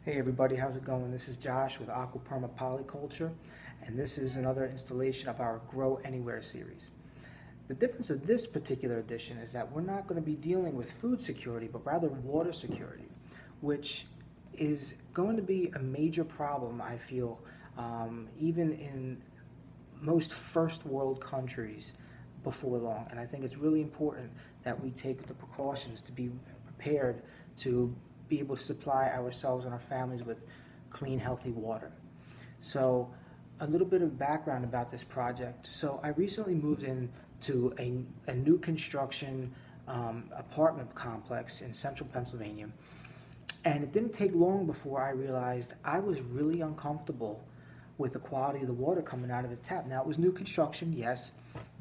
Hey everybody, how's it going? This is Josh with Aquaperma Polyculture, and this is another installation of our Grow Anywhere series. The difference of this particular edition is that we're not going to be dealing with food security, but rather water security, which is going to be a major problem, I feel, even in most first world countries before long. And I think it's really important that we take the precautions to be prepared to be able to supply ourselves and our families with clean, healthy water. So a little bit of background about this project. So I recently moved into a new construction apartment complex in central Pennsylvania. And it didn't take long before I realized I was really uncomfortable with the quality of the water coming out of the tap. Now, it was new construction, yes,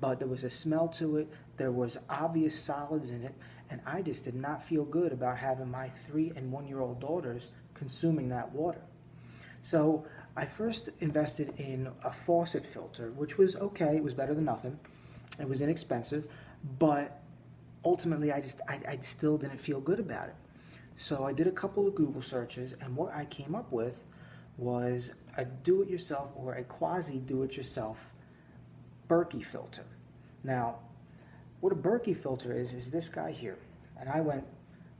but there was a smell to it. There was obvious solids in it, and I just did not feel good about having my 3 and 1-year-old daughters consuming that water. So I first invested in a faucet filter, which was okay. It was better than nothing. It was inexpensive, but ultimately I still didn't feel good about it. So I did a couple of Google searches, and what I came up with was a do-it-yourself or a quasi-do-it-yourself Berkey filter. Now, what a Berkey filter is this guy here, and I went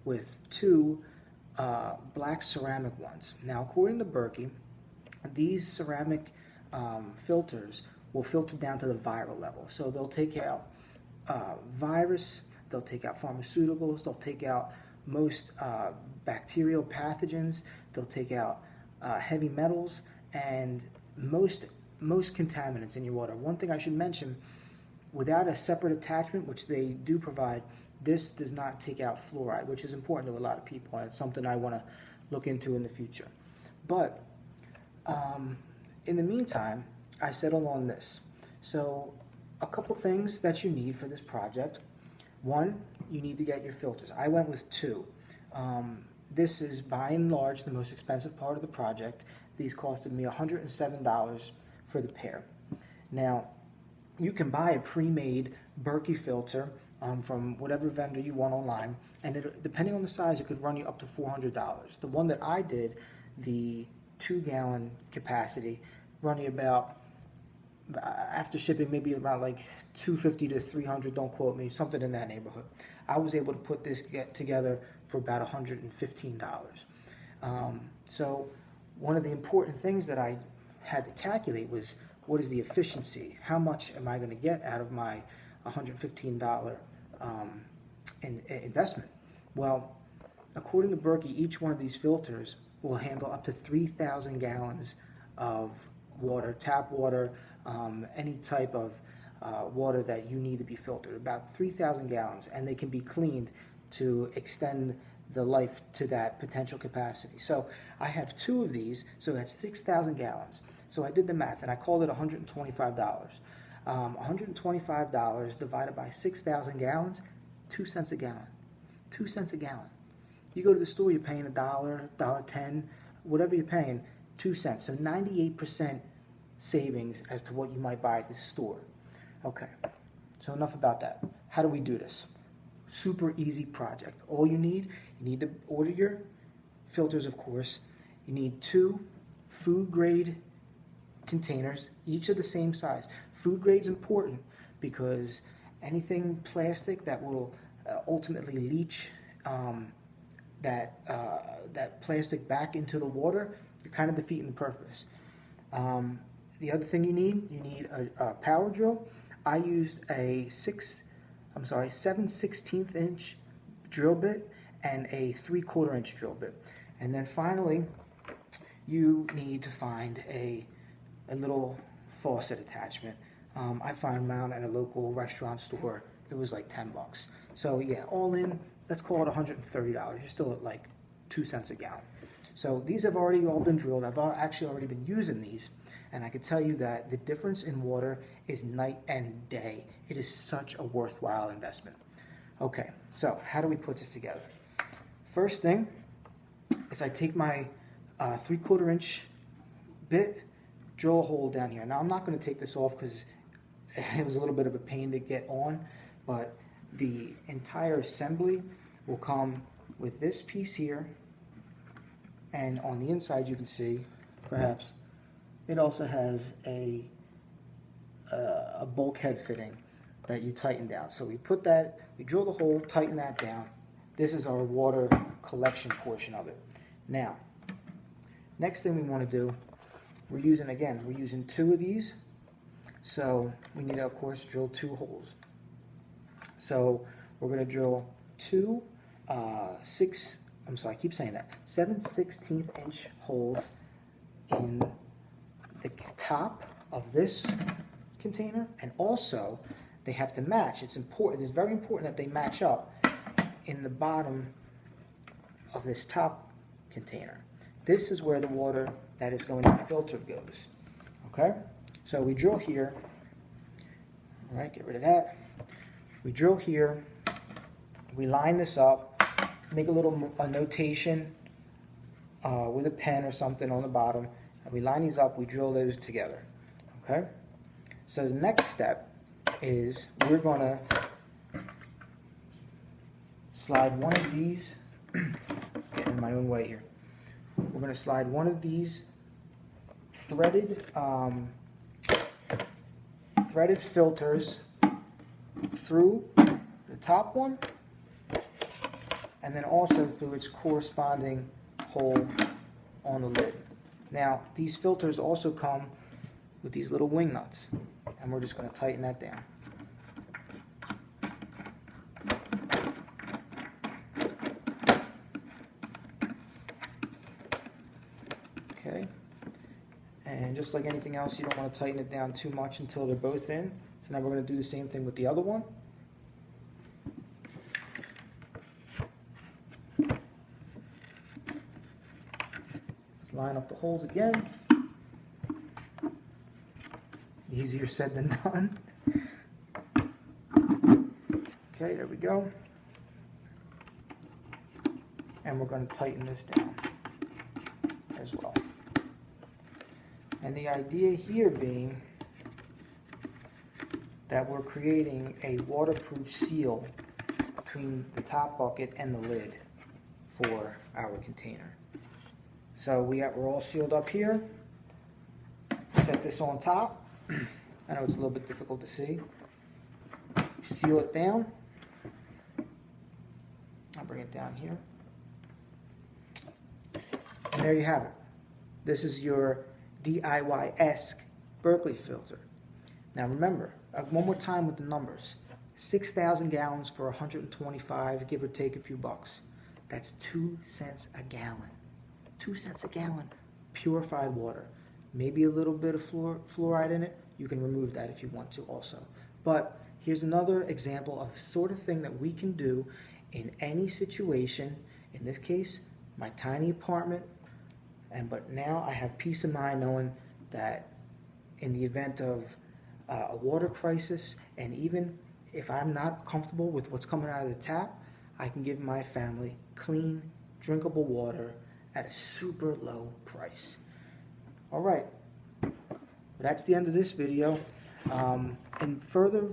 with two black ceramic ones. Now, according to Berkey, these ceramic filters will filter down to the viral level. So they'll take out virus, they'll take out pharmaceuticals, they'll take out most bacterial pathogens, they'll take out heavy metals, and most contaminants in your water. One thing I should mention, without a separate attachment, which they do provide, this does not take out fluoride, which is important to a lot of people, and it's something I want to look into in the future. But in the meantime, I settled on this. So a couple things that you need for this project. One, you need to get your filters. I went with two. This is by and large the most expensive part of the project. These costed me $107 for the pair. Now, you can buy a pre-made Berkey filter from whatever vendor you want online, and depending on the size, it could run you up to $400. The one that I did, the 2-gallon capacity, run you about, after shipping, maybe about like $250 to $300, don't quote me, something in that neighborhood. I was able to put this together for about $115. So one of the important things that I had to calculate was, what is the efficiency? How much am I going to get out of my $115 investment? Well, according to Berkey, each one of these filters will handle up to 3,000 gallons of water, tap water, any type of water that you need to be filtered, about 3,000 gallons, and they can be cleaned to extend the life to that potential capacity. So I have two of these, so that's 6,000 gallons. So I did the math, and I called it $125. $125 divided by 6,000 gallons, 2 cents a gallon. 2 cents a gallon. You go to the store, you're paying $1, $1.10, whatever you're paying, 2 cents. So 98% savings as to what you might buy at the store. Okay, so enough about that. How do we do this? Super easy project. All you need to order your filters, of course. You need 2 food grade containers, each of the same size. Food grade is important because anything plastic that will ultimately leach that plastic back into the water, you're kind of defeating the purpose. The other thing you need a power drill. I used a 7/16 inch drill bit and a 3/4 inch drill bit. And then finally, you need to find a little faucet attachment. I found mine at a local restaurant store. It was like 10 bucks. So yeah, all in, let's call it $130. You're still at like 2 cents a gallon. So these have already all been drilled. I've actually already been using these, and I can tell you that the difference in water is night and day. It is such a worthwhile investment. Okay, so how do we put this together? First thing is I take my 3/4 inch bit, drill a hole down here. Now I'm not going to take this off because it was a little bit of a pain to get on, but the entire assembly will come with this piece here And on the inside, you can see, perhaps, it also has a bulkhead fitting that you tighten down. So we put that, we drill the hole, tighten that down. This is our water collection portion of it. Now, next thing we want to do, we're using 2 of these. So we need to, of course, drill 2 holes. So we're going to drill 2 7/16 inch holes in the top of this container, and also they have to match. It's very important that they match up in the bottom of this top container. This is where the water that is going to be filtered goes. Okay? So we drill here. All right, get rid of that. We drill here. We line this up. Make a notation with a pen or something on the bottom. And we line these up. We drill those together. Okay? So the next step is we're going to slide one of these. Getting in my own way here. We're going to slide one of these threaded filters through the top one, and then also through its corresponding hole on the lid. Now, these filters also come with these little wing nuts, and we're just going to tighten that down. Okay, and just like anything else, you don't want to tighten it down too much until they're both in. So now we're going to do the same thing with the other one. Let's line up the holes again. Easier said than done. Okay, there we go. And we're going to tighten this down as well. And the idea here being that we're creating a waterproof seal between the top bucket and the lid for our container. So we're all sealed up here. Set this on top. I know it's a little bit difficult to see. Seal it down. I'll bring it down here. And there you have it. This is your DIY-esque Berkey filter. Now remember, one more time with the numbers. 6,000 gallons for 125, give or take a few bucks. That's 2 cents a gallon. 2 cents a gallon, purified water. Maybe a little bit of fluoride in it. You can remove that if you want to also. But here's another example of the sort of thing that we can do in any situation. In this case, my tiny apartment. But now I have peace of mind knowing that in the event of a water crisis, and even if I'm not comfortable with what's coming out of the tap, I can give my family clean, drinkable water at a super low price. All right, well, that's the end of this video. In further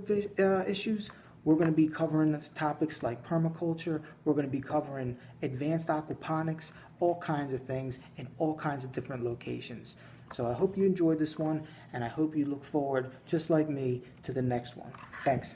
issues, we're going to be covering topics like permaculture. We're going to be covering advanced aquaponics, all kinds of things in all kinds of different locations. So I hope you enjoyed this one, and I hope you look forward, just like me, to the next one. Thanks.